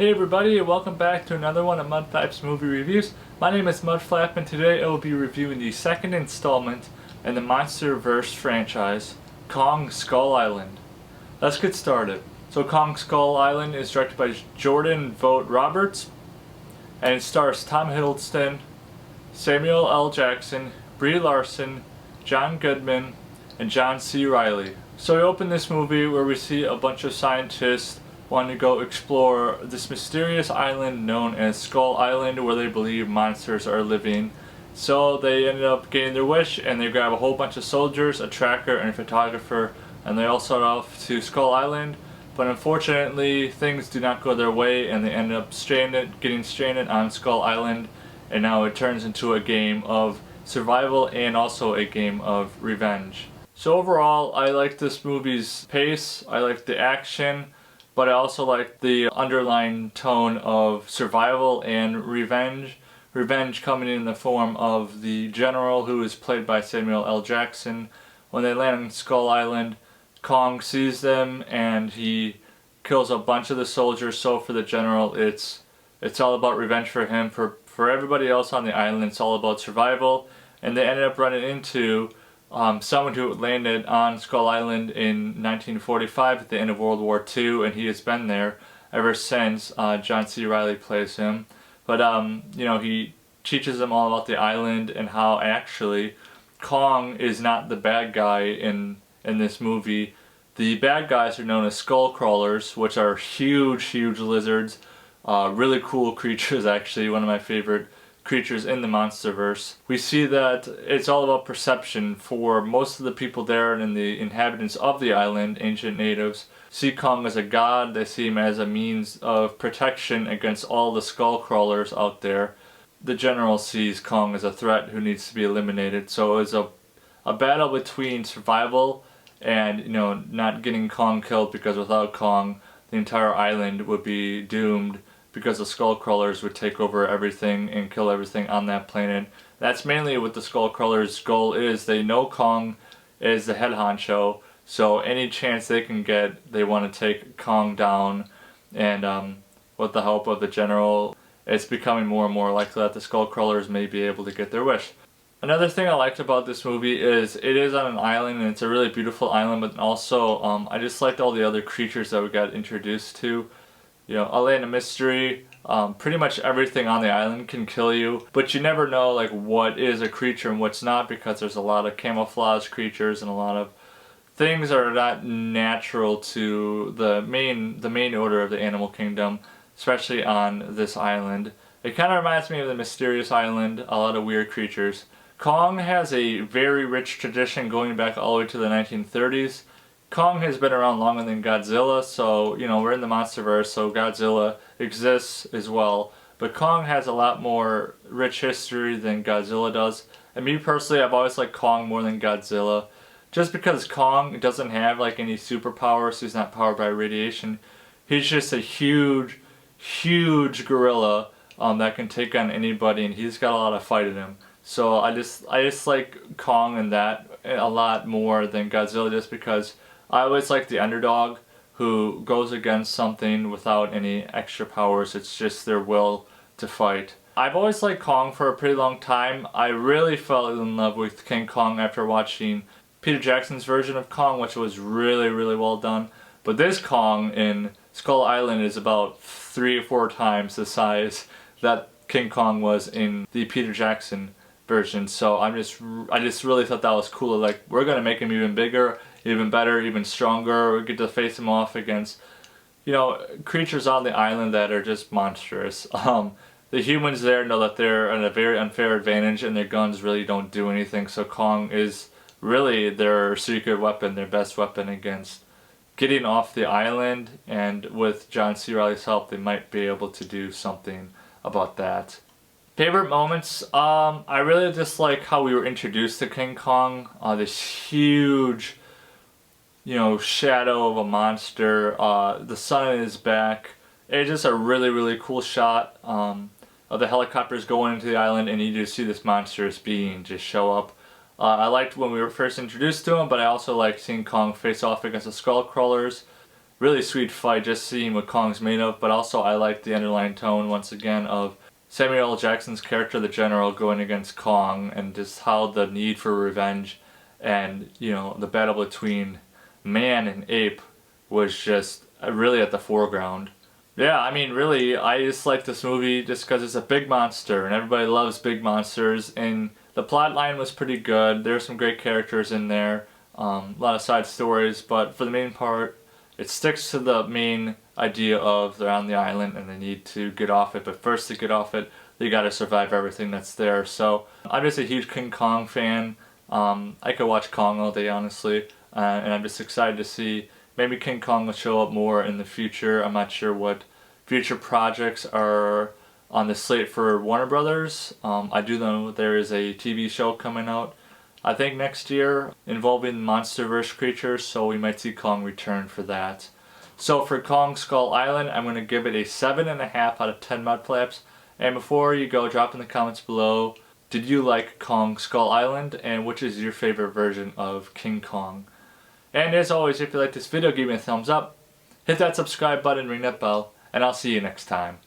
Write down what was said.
Hey everybody, and welcome back to another one of Mudflap's movie reviews. My name is Mudflap, and today I will be reviewing the second installment in the MonsterVerse franchise, Kong Skull Island. Let's get started. So Kong Skull Island is directed by Jordan Vogt Roberts, and it stars Tom Hiddleston, Samuel L. Jackson, Brie Larson, John Goodman, and John C. Reilly. So we open this movie where we see a bunch of scientists wanting to go explore this mysterious island known as Skull Island, where they believe monsters are living. So they ended up getting their wish, and they grab a whole bunch of soldiers, a tracker, and a photographer, and they all set off to Skull Island. But unfortunately, things do not go their way, and they end up getting stranded on Skull Island, and now it turns into a game of survival and also a game of revenge. So overall, I like this movie's pace, I like the action, but I also like the underlying tone of survival and revenge. Revenge coming in the form of the general, who is played by Samuel L. Jackson. When they land on Skull Island, Kong sees them and he kills a bunch of the soldiers. So for the general, it's all about revenge for him. For everybody else on the island, it's all about survival. And they ended up running into someone who landed on Skull Island in 1945 at the end of World War II, and he has been there ever since. John C. Reilly plays him. But, he teaches them all about the island and how actually Kong is not the bad guy in this movie. The bad guys are known as skull crawlers, which are huge lizards. Really cool creatures, actually. One of my favorite creatures in the MonsterVerse. We see that it's all about perception. For most of the people there and the inhabitants of the island, ancient natives, see Kong as a god. They see him as a means of protection against all the skull crawlers out there. The general sees Kong as a threat who needs to be eliminated. So it's a battle between survival and, not getting Kong killed, because without Kong, the entire island would be doomed, because the skull crawlers would take over everything and kill everything on that planet. That's mainly what the skull crawlers' goal is. They know Kong is the head honcho, so any chance they can get, they want to take Kong down. And with the help of the general, it's becoming more and more likely that the skull crawlers may be able to get their wish. Another thing I liked about this movie is it is on an island, and it's a really beautiful island, but also I just liked all the other creatures that we got introduced to. A land of mystery. Pretty much everything on the island can kill you, but you never know what is a creature and what's not, because there's a lot of camouflage creatures and a lot of things that are not natural to the main order of the animal kingdom, especially on this island. It kind of reminds me of the Mysterious Island, a lot of weird creatures. Kong has a very rich tradition going back all the way to the 1930s. Kong has been around longer than Godzilla, so, we're in the MonsterVerse, so Godzilla exists as well. But Kong has a lot more rich history than Godzilla does. And me personally, I've always liked Kong more than Godzilla. Just because Kong doesn't have, any superpowers, he's not powered by radiation. He's just a huge gorilla that can take on anybody, and he's got a lot of fight in him. So I just like Kong in that a lot more than Godzilla, just because I always like the underdog who goes against something without any extra powers. It's just their will to fight. I've always liked Kong for a pretty long time. I really fell in love with King Kong after watching Peter Jackson's version of Kong, which was really well done. But this Kong in Skull Island is about 3 or 4 times the size that King Kong was in the Peter Jackson version. So I just really thought that was cool. We're gonna make him even bigger, even better, even stronger. We get to face him off against, creatures on the island that are just monstrous. The humans there know that they're at a very unfair advantage, and their guns really don't do anything. So Kong is really their secret weapon, their best weapon against getting off the island. And with John C. Reilly's help, they might be able to do something about that. Favorite moments? I really just like how we were introduced to King Kong. This huge, shadow of a monster. The sun in his back. It's just a really cool shot of the helicopters going into the island, and you just see this monstrous being just show up. I liked when we were first introduced to him, but I also liked seeing Kong face off against the skull crawlers. really sweet fight, just seeing what Kong's made of, but also I like the underlying tone, once again, of Samuel L. Jackson's character, the General, going against Kong, and just how the need for revenge and, you know, the battle between man and ape was just really at the foreground. Yeah, I mean, really, I just like this movie just because it's a big monster, and everybody loves big monsters, and the plot line was pretty good. There's some great characters in there, a lot of side stories, but for the main part, it sticks to the main idea of they're on the island and they need to get off it, but first to get off it, they gotta survive everything that's there. So, I'm just a huge King Kong fan. I could watch Kong all day, honestly, and I'm just excited to see maybe King Kong will show up more in the future. I'm not sure what future projects are on the slate for Warner Brothers. I do know there is a TV show coming out, I think next year, involving MonsterVerse creatures, so we might see Kong return for that. So for Kong Skull Island, I'm going to give it a 7.5 out of 10 Mudflaps. And before you go, drop in the comments below, did you like Kong Skull Island, and which is your favorite version of King Kong? And as always, if you like this video, give me a thumbs up, hit that subscribe button, ring that bell, and I'll see you next time.